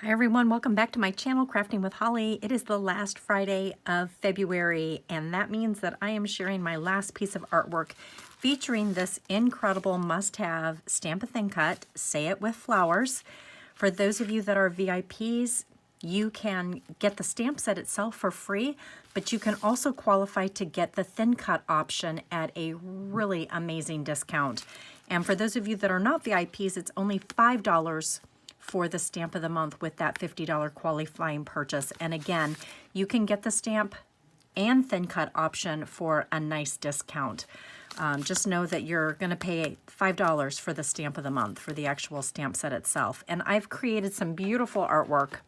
Hi everyone, welcome back to my channel, Crafting with Holly. It is the last Friday of February, and that means that I am sharing my last piece of artwork featuring this incredible must-have Stamp a Thin Cut, Say It With Flowers. For those of you that are VIPs, you can get the stamp set itself for free, but you can also qualify to get the thin cut option at a really amazing discount. And for those of you that are not VIPs, it's only $5 for the stamp of the month with that $50 qualifying purchase. And again, you can get the stamp and thin cut option for a nice discount. Just know that you're going to pay $5 for the stamp of the month for the actual stamp set itself. And I've created some beautiful artwork.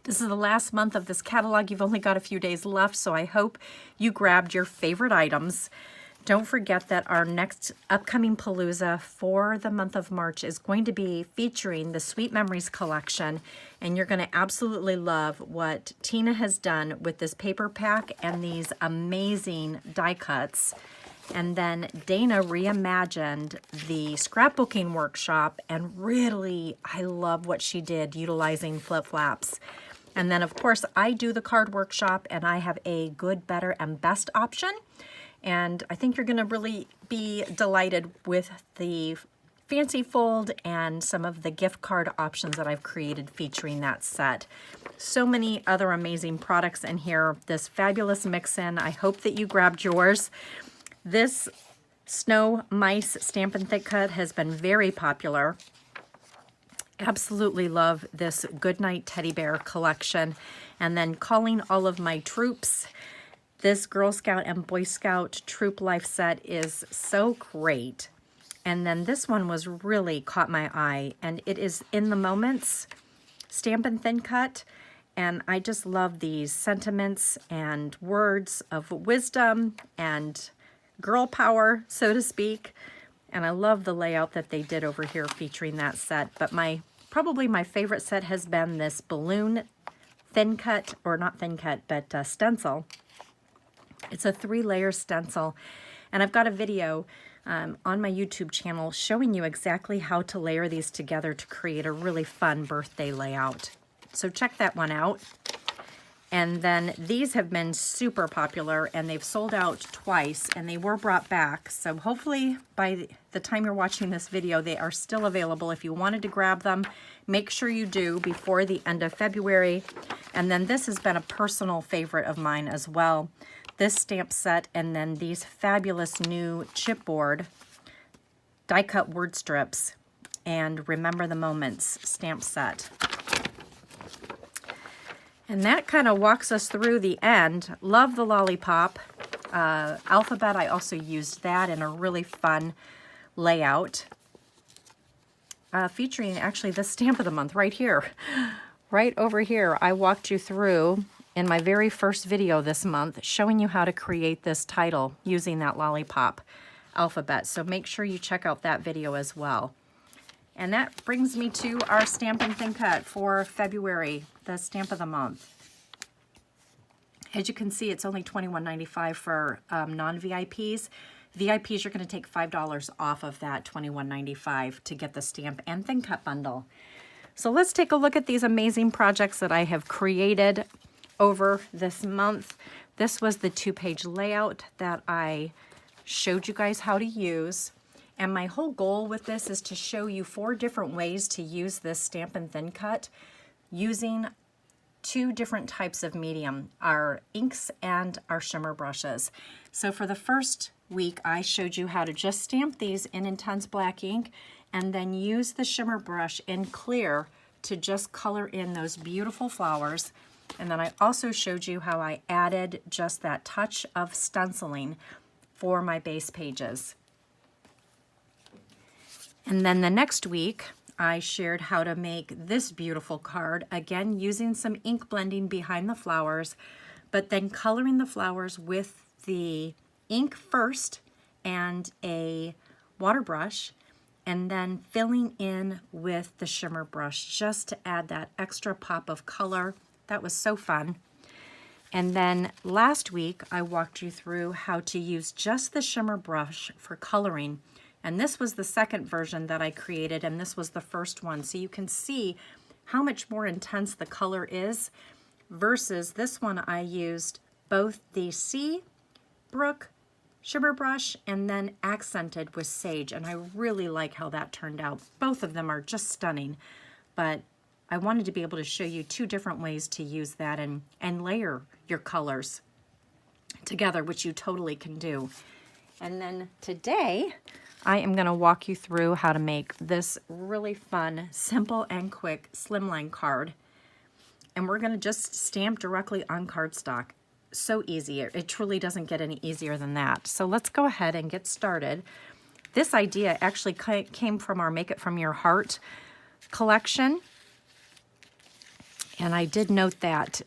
This is the last month of this catalog. You've only got a few days left, so I hope you grabbed your favorite items. Don't forget that our next upcoming Palooza for the month of March is going to be featuring the Sweet Memories collection, and you're going to absolutely love what Tina has done with this paper pack and these amazing die cuts. And then Dana reimagined the scrapbooking workshop, and really, I love what she did utilizing flip-flaps. And then, of course, I do the card workshop, and I have a good, better, and best option. And I think you're going to really be delighted with the fancy fold and some of the gift card options that I've created featuring that set. So many other amazing products in here. This fabulous mix-in. I hope that you grabbed yours. This Snow Mice Stamp and Thick Cut has been very popular. Absolutely love this Goodnight Teddy Bear collection. And then Calling All of My Troops. This Girl Scout and Boy Scout Troop Life set is so great. And then this one was really caught my eye, and it is In the Moments Stamp and Thin Cut. And I just love these sentiments and words of wisdom and girl power, so to speak. And I love the layout that they did over here featuring that set. But probably my favorite set has been this balloon thin cut, or not thin cut, but stencil. It's a 3-layer stencil, and I've got a video on my YouTube channel showing you exactly how to layer these together to create a really fun birthday layout. So check that one out. And then these have been super popular, and they've sold out twice, and they were brought back. So hopefully by the time you're watching this video, they are still available. If you wanted to grab them, make sure you do before the end of February. And then this has been a personal favorite of mine as well. This stamp set, and then these fabulous new chipboard die cut word strips and Remember the Moments stamp set. And that kind of walks us through the end. Love the Lollipop alphabet. I also used that in a really fun layout featuring actually the stamp of the month right here. Right over here, I walked you through in my very first video this month, showing you how to create this title using that Lollipop alphabet. So make sure you check out that video as well. And that brings me to our Stamp and Thin Cut for February, the stamp of the month. As you can see, it's only $21.95 for non-VIPs. VIPs are going to take $5 off of that $21.95 to get the Stamp and Thin Cut bundle. So let's take a look at these amazing projects that I have created over this month. This was the 2-page layout that I showed you guys how to use. And my whole goal with this is to show you 4 different ways to use this Stamp and Thin Cut using 2 different types of medium, our inks and our shimmer brushes. So for the first week, I showed you how to just stamp these in intense black ink and then use the shimmer brush in clear to just color in those beautiful flowers. And then I also showed you how I added just that touch of stenciling for my base pages. And then the next week, I shared how to make this beautiful card, again using some ink blending behind the flowers, but then coloring the flowers with the ink first and a water brush, and then filling in with the shimmer brush just to add that extra pop of color. That was so fun. And then last week, I walked you through how to use just the shimmer brush for coloring. And this was the second version that I created, and this was the first one. So you can see how much more intense the color is versus this one I used both the Seabrook Shimmer Brush and then accented with sage, and I really like how that turned out. Both of them are just stunning, but I wanted to be able to show you two different ways to use that and layer your colors together, which you totally can do. And then today, I am going to walk you through how to make this really fun, simple and quick slimline card. And we're going to just stamp directly on cardstock. So easy. It truly doesn't get any easier than that. So let's go ahead and get started. This idea actually came from our Make It From Your Heart collection. And I did note that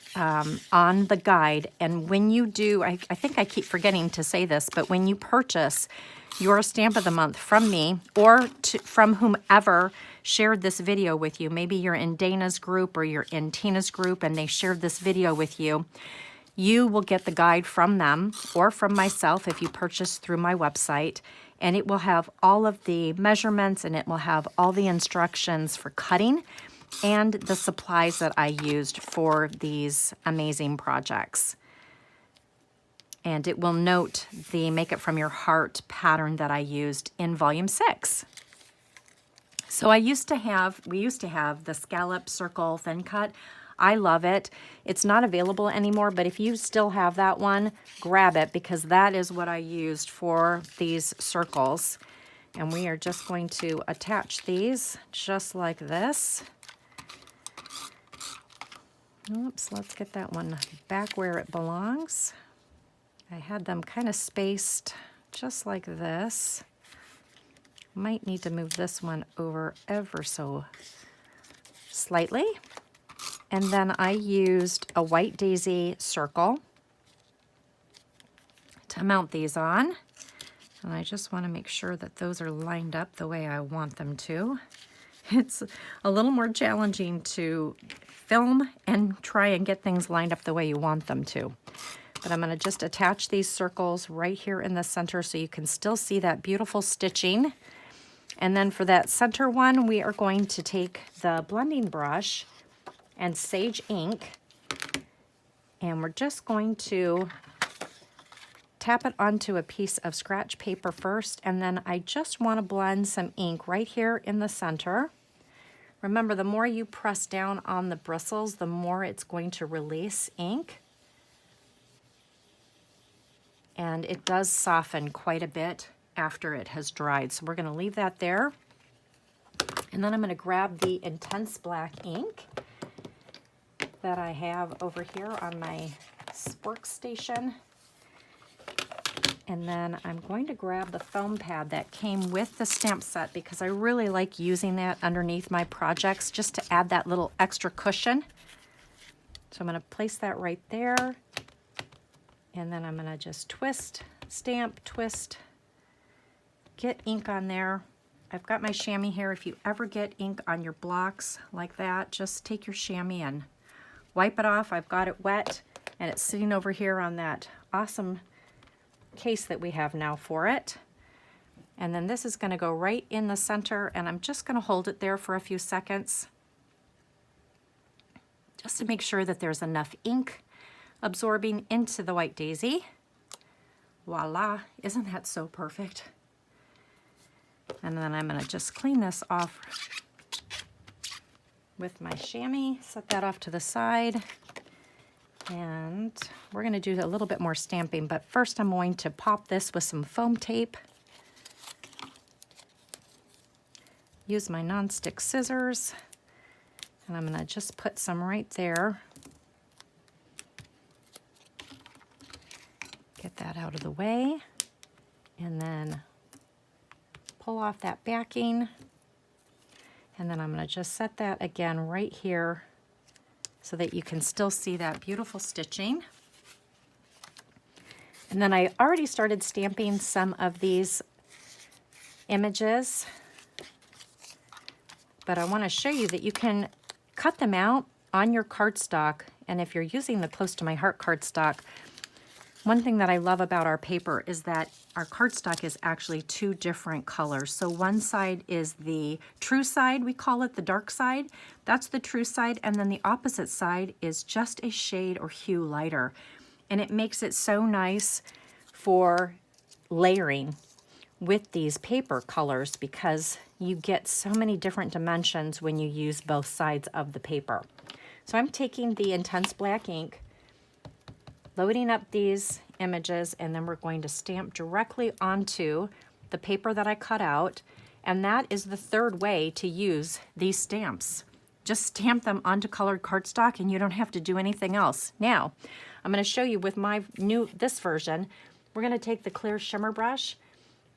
on the guide. And when you do, I think I keep forgetting to say this, but when you purchase your Stamp of the Month from me or from whomever shared this video with you, maybe you're in Dana's group or you're in Tina's group and they shared this video with you, you will get the guide from them or from myself if you purchase through my website. And it will have all of the measurements and it will have all the instructions for cutting and the supplies that I used for these amazing projects. And it will note the Make It From Your Heart pattern that I used in volume 6. So we used to have the scallop circle thin cut. I love it. It's not available anymore, but if you still have that one, grab it because that is what I used for these circles. And we are just going to attach these just like this. Oops, let's get that one back where it belongs. I had them kind of spaced just like this. Might need to move this one over ever so slightly. And then I used a white daisy circle to mount these on. And I just want to make sure that those are lined up the way I want them to. It's a little more challenging to film and try and get things lined up the way you want them to. But I'm going to just attach these circles right here in the center so you can still see that beautiful stitching. And then for that center one, we are going to take the blending brush and sage ink, and we're just going to tap it onto a piece of scratch paper first, and then I just want to blend some ink right here in the center. Remember, the more you press down on the bristles, the more it's going to release ink. And it does soften quite a bit after it has dried. So we're going to leave that there. And then I'm going to grab the intense black ink that I have over here on my workstation. And then I'm going to grab the foam pad that came with the stamp set because I really like using that underneath my projects just to add that little extra cushion. So I'm going to place that right there. And then I'm going to just twist, stamp, twist, get ink on there. I've got my chamois here. If you ever get ink on your blocks like that, just take your chamois and wipe it off. I've got it wet and it's sitting over here on that awesome case that we have now for it. And then this is going to go right in the center, and I'm just going to hold it there for a few seconds just to make sure that there's enough ink absorbing into the white daisy. Voila, isn't that so perfect? And then I'm going to just clean this off with my chamois, set that off to the side, and we're going to do a little bit more stamping, but first I'm going to pop this with some foam tape. Use my non-stick scissors, and I'm going to just put some right there. Get that out of the way, and then pull off that backing. And then I'm going to just set that again right here so that you can still see that beautiful stitching. And then I already started stamping some of these images, but I want to show you that you can cut them out on your cardstock. And if you're using the Close to My Heart cardstock, One thing that I love about our paper is that our cardstock is actually two different colors. So one side is the true side, we call it the dark side. That's the true side, and then the opposite side is just a shade or hue lighter. And it makes it so nice for layering with these paper colors because you get so many different dimensions when you use both sides of the paper. So I'm taking the intense black ink, loading up these images, and then we're going to stamp directly onto the paper that I cut out. And that is the third way to use these stamps. Just stamp them onto colored cardstock and you don't have to do anything else. Now, I'm going to show you with this version, we're going to take the Clear Shimmer Brush,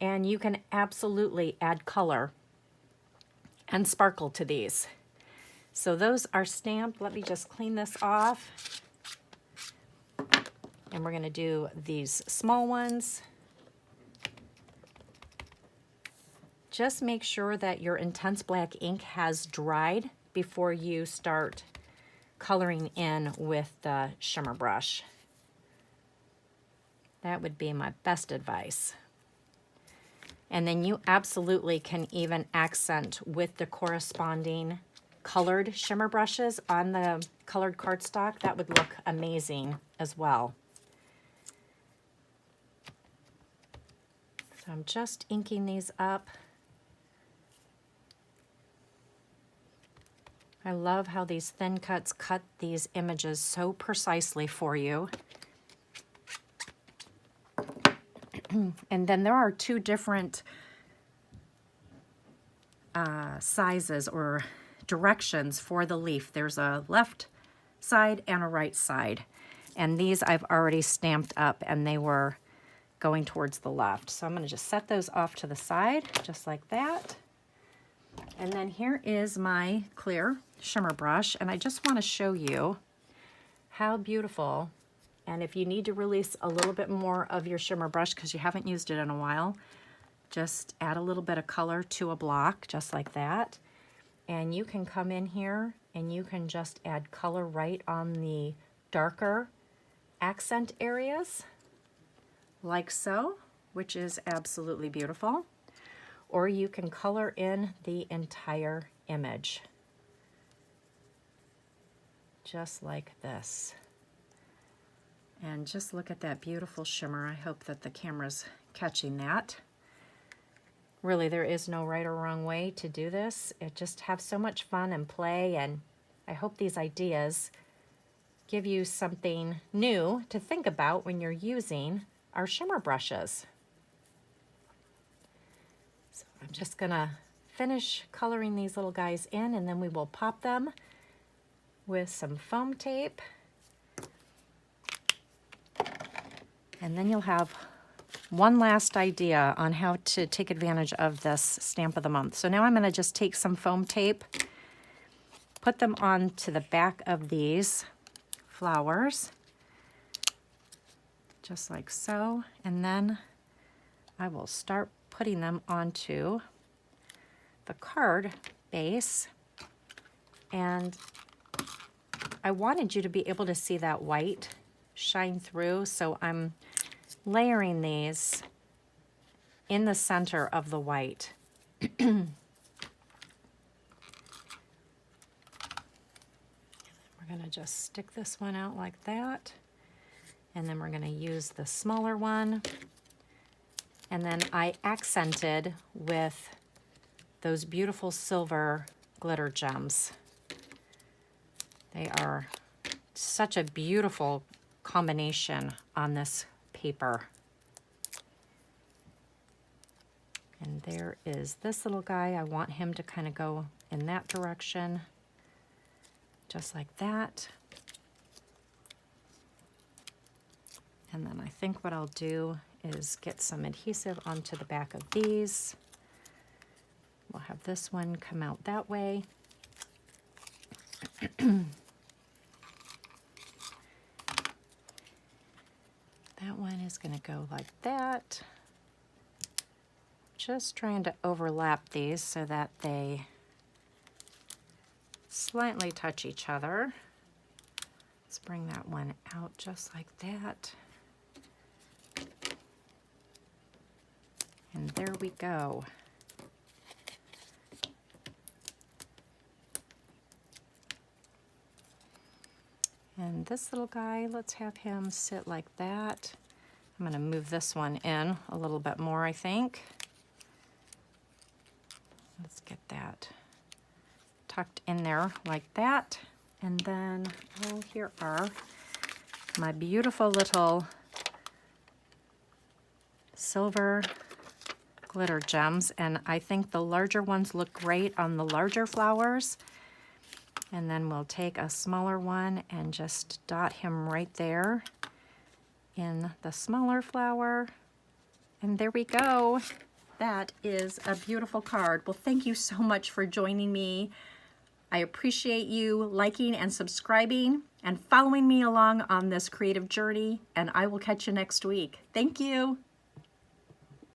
and you can absolutely add color and sparkle to these. So those are stamped. Let me just clean this off. And we're going to do these small ones. Just make sure that your intense black ink has dried before you start coloring in with the shimmer brush. That would be my best advice. And then you absolutely can even accent with the corresponding colored shimmer brushes on the colored cardstock. That would look amazing as well. So I'm just inking these up. I love how these thin cuts cut these images so precisely for you. And then there are two different sizes or directions for the leaf. There's a left side and a right side. And these I've already stamped up and they were going towards the left. So I'm going to just set those off to the side, just like that. And then here is my clear shimmer brush, and I just want to show you how beautiful. And if you need to release a little bit more of your shimmer brush because you haven't used it in a while, just add a little bit of color to a block, just like that. And you can come in here and you can just add color right on the darker accent areas, like so, which is absolutely beautiful. Or you can color in the entire image, just like this. And just look at that beautiful shimmer. I hope that the camera's catching that. Really, there is no right or wrong way to do this. Just have so much fun and play, and I hope these ideas give you something new to think about when you're using our shimmer brushes. So I'm just gonna finish coloring these little guys in, and then we will pop them with some foam tape. And then you'll have one last idea on how to take advantage of this stamp of the month. So now I'm going to just take some foam tape, put them onto the back of these flowers, just like so. And then I will start putting them onto the card base. And I wanted you to be able to see that white shine through, so I'm layering these in the center of the white. We're going to just stick this one out like that, and then we're going to use the smaller one, and then I accented with those beautiful silver glitter gems. They are such a beautiful combination on this paper. And there is this little guy. I want him to kind of go in that direction, just like that. And then I think what I'll do is get some adhesive onto the back of these. We'll have this one come out that way. That one is going to go like that. Just trying to overlap these so that they slightly touch each other. Let's bring that one out just like that. And there we go. And this little guy, let's have him sit like that. I'm going to move this one in a little bit more, I think. Let's get that tucked in there like that. And then, oh, here are my beautiful little silver glitter gems. And I think the larger ones look great on the larger flowers. And then we'll take a smaller one and just dot him right there in the smaller flower. And there we go. That is a beautiful card. Well, thank you so much for joining me. I appreciate you liking and subscribing and following me along on this creative journey, and I will catch you next week. Thank you.